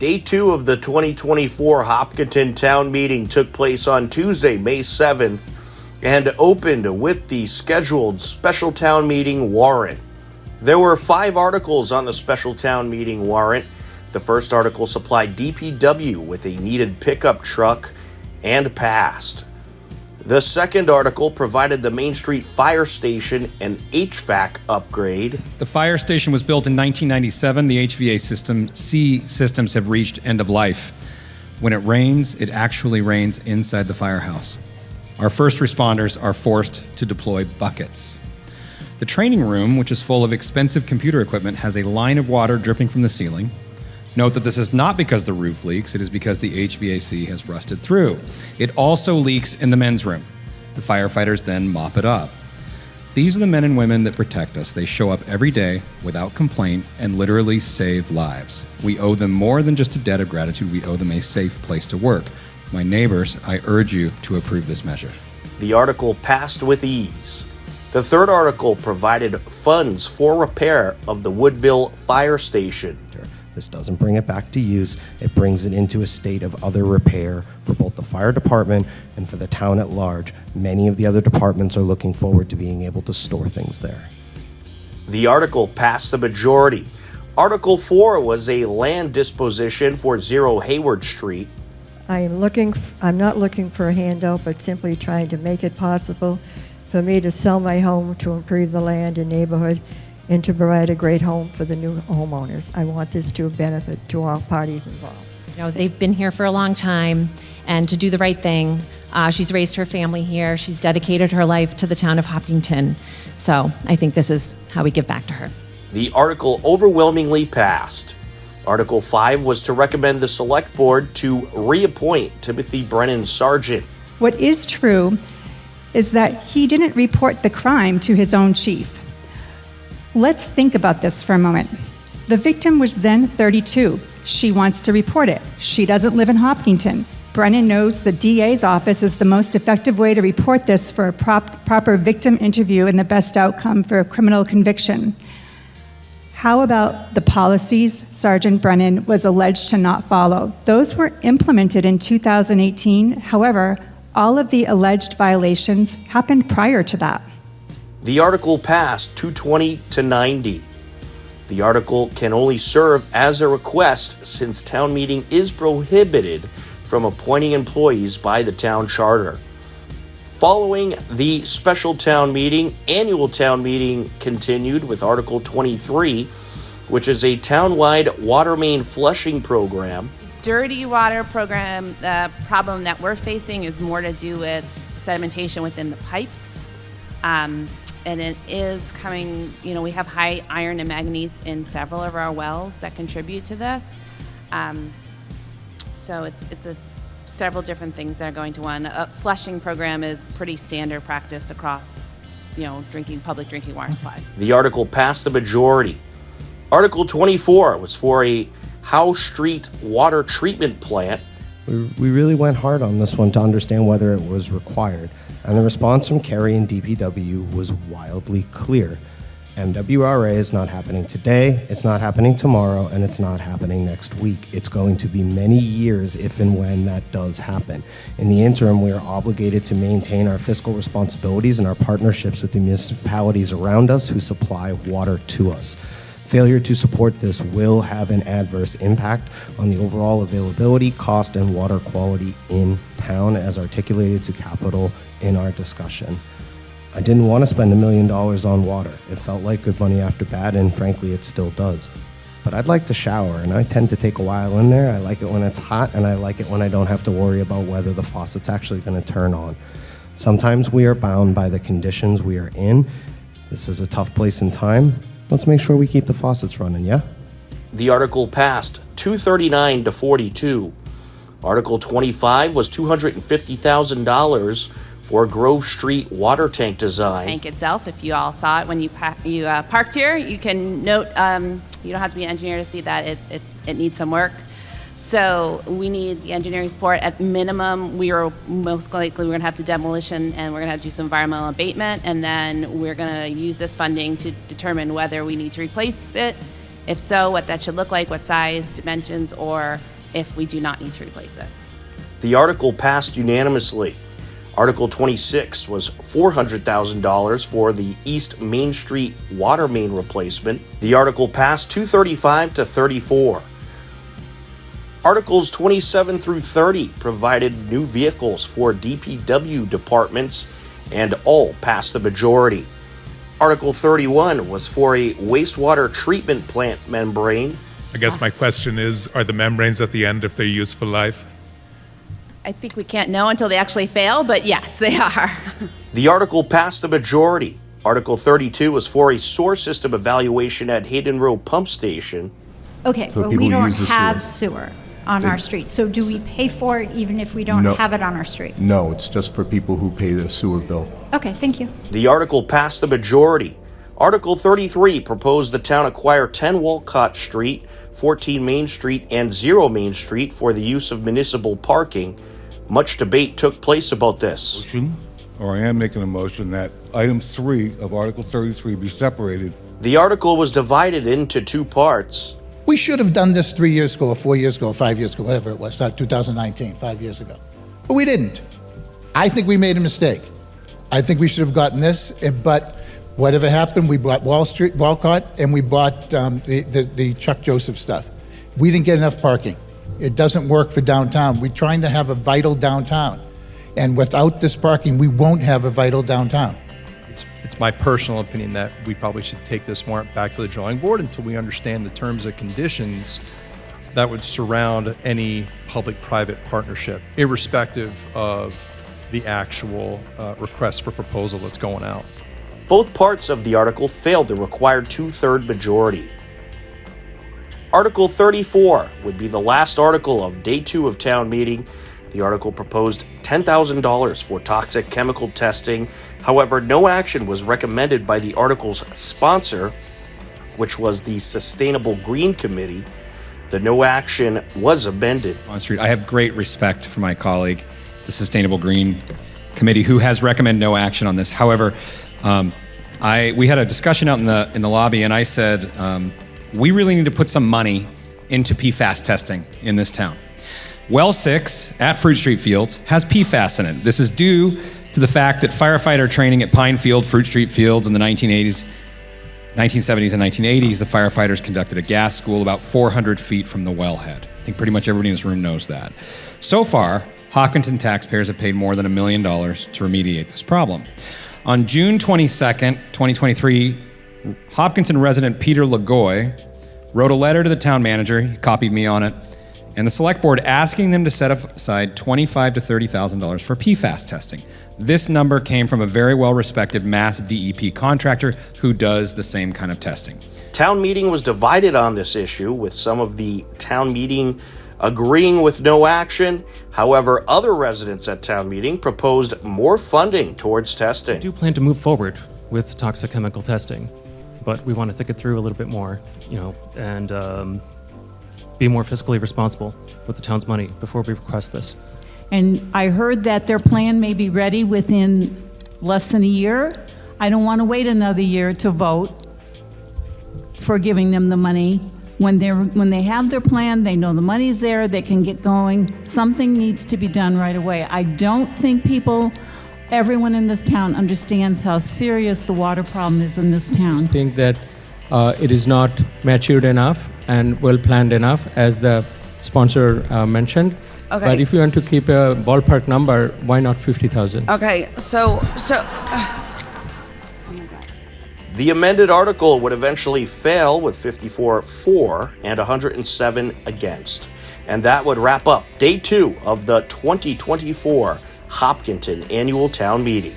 Day 2 of the 2024 Hopkinton Town Meeting took place on Tuesday, May 7th, and opened with the scheduled special town meeting warrant. There were 5 articles on the special town meeting warrant. The first article supplied DPW with a needed pickup truck and passed. The second article provided the Main Street Fire Station an HVAC upgrade. The fire station was built in 1997. The HVAC systems have reached end of life. When it rains, it actually rains inside the firehouse. Our first responders are forced to deploy buckets. The training room, which is full of expensive computer equipment, has a line of water dripping from the ceiling. Note that this is not because the roof leaks, it is because the HVAC has rusted through. It also leaks in the men's room. The firefighters then mop it up. These are the men and women that protect us. They show up every day without complaint and literally save lives. We owe them more than just a debt of gratitude. We owe them a safe place to work. My neighbors, I urge you to approve this measure. The article passed with ease. The third article provided funds for repair of the Woodville Fire Station. This doesn't bring it back to use. It brings it into a state of other repair for both the fire department and for the town at large. Many of the other departments are looking forward to being able to store things there. The article passed the majority. Article 4 was a land disposition for 0 Hayward Street. I'm not looking for a handout, but simply trying to make it possible for me to sell my home to improve the land and neighborhood and to provide a great home for the new homeowners. I want this to benefit to all parties involved. You know, they've been here for a long time, and to do the right thing. She's raised her family here. She's dedicated her life to the town of Hopkinton. So I think this is how we give back to her. The article overwhelmingly passed. Article 5 was to recommend the Select Board to reappoint Timothy Brennan Sargent. What is true is that he didn't report the crime to his own chief. Let's think about this for a moment. The victim was then 32. She wants to report it. She doesn't live in Hopkinton. Brennan knows the DA's office is the most effective way to report this for a proper victim interview and the best outcome for a criminal conviction. How about the policies Sergeant Brennan was alleged to not follow? Those were implemented in 2018. However, all of the alleged violations happened prior to that. The article passed 220 to 90. The article can only serve as a request since town meeting is prohibited from appointing employees by the town charter. Following the special town meeting, annual town meeting continued with Article 23, which is a townwide water main flushing program. Dirty water program, the problem that we're facing is more to do with sedimentation within the pipes. And it is coming, we have high iron and manganese in several of our wells that contribute to this. So it's several different things that are going to one. A flushing program is pretty standard practice across, public drinking water supplies. The article passed the majority. Article 24 was for a House Street water treatment plant. We really went hard on this one to understand whether it was required, and the response from Kerry and DPW was wildly clear. MWRA is not happening today, it's not happening tomorrow, and it's not happening next week. It's going to be many years if and when that does happen. In the interim, we are obligated to maintain our fiscal responsibilities and our partnerships with the municipalities around us who supply water to us. Failure to support this will have an adverse impact on the overall availability, cost, and water quality in town, as articulated to Capitol in our discussion. I didn't want to spend $1 million on water. It felt like good money after bad, and frankly, it still does. But I'd like to shower, and I tend to take a while in there. I like it when it's hot, and I like it when I don't have to worry about whether the faucet's actually going to turn on. Sometimes we are bound by the conditions we are in. This is a tough place and time. Let's make sure we keep the faucets running, yeah? The article passed 239 to 42. Article 25 was $250,000 for Grove Street water tank design. Tank itself, if you all saw it when you parked here, you can note, you don't have to be an engineer to see that it needs some work. So we need the engineering support. At minimum, most likely we're gonna have to demolition, and we're gonna have to do some environmental abatement, and then we're gonna use this funding to determine whether we need to replace it If so, what that should look like, what size, dimensions, or if we do not need to replace it. The article passed unanimously. Article 26 was $400,000 for the East Main Street water main replacement. The article passed 235 to 34. Articles 27 through 30 provided new vehicles for DPW departments and all passed the majority. Article 31 was for a wastewater treatment plant membrane. I guess my question is, are the membranes at the end of their useful life? I think we can't know until they actually fail, but yes, they are. The article passed the majority. Article 32 was for a sewer system evaluation at Hayden Row Pump Station. Okay, So but people we don't use the have sewer on our street. So do we pay for it even if we don't No. have it on our street? No, it's just for people who pay their sewer bill. Okay, thank you. The article passed the majority. Article 33 proposed the town acquire 10 Walcott Street, 14 Main Street, and 0 Main Street for the use of municipal parking. Much debate took place about this. Or I am making a motion that item 3 of Article 33 be separated. The article was divided into two parts. We should have done this 3 years ago, or 4 years ago, or 5 years ago, whatever it was, not 2019, 5 years ago. But we didn't. I think we made a mistake. I think we should have gotten this, but whatever happened, we bought Walcott, and we bought the Chuck Joseph stuff. We didn't get enough parking. It doesn't work for downtown. We're trying to have a vital downtown. And without this parking, we won't have a vital downtown. It's my personal opinion that we probably should take this warrant back to the drawing board until we understand the terms and conditions that would surround any public-private partnership, irrespective of the actual request for proposal that's going out. Both parts of the article failed the required two-third majority. Article 34 would be the last article of Day 2 of town meeting. The article proposed $10,000 for toxic chemical testing. However, no action was recommended by the article's sponsor, which was the Sustainable Green Committee. The no action was amended. On Street, I have great respect for my colleague, the Sustainable Green Committee, who has recommended no action on this. However, we had a discussion out in the lobby, and I said we really need to put some money into PFAS testing in this town. Well 6 at Fruit Street Fields has PFAS in it. This is due to the fact that firefighter training at Pine Field, Fruit Street Fields in the 1970s and 1980s, the firefighters conducted a gas school about 400 feet from the wellhead. I think pretty much everybody in this room knows that. So far, Hopkinton taxpayers have paid more than $1 million to remediate this problem. On June 22nd, 2023, Hopkinton resident Peter Lagoy wrote a letter to the town manager, he copied me on it, and the select board asking them to set aside $25,000 to $30,000 for PFAS testing. This number came from a very well-respected Mass DEP contractor who does the same kind of testing. Town meeting was divided on this issue, with some of the town meeting agreeing with no action. However, other residents at town meeting proposed more funding towards testing. We do plan to move forward with toxic chemical testing, but we want to think it through a little bit more, and be more fiscally responsible with the town's money before we request this. And I heard that their plan may be ready within less than a year. I don't want to wait another year to vote for giving them the money. When they have their plan, they know the money's there, they can get going. Something needs to be done right away. I don't think everyone in this town understands how serious the water problem is in this town. I think that it is not matured enough and well planned enough, as the sponsor mentioned. Okay. But if you want to keep a ballpark number, why not 50,000? Okay, so. The amended article would eventually fail with 54 for and 107 against. And that would wrap up Day 2 of the 2024 Hopkinton Annual Town Meeting.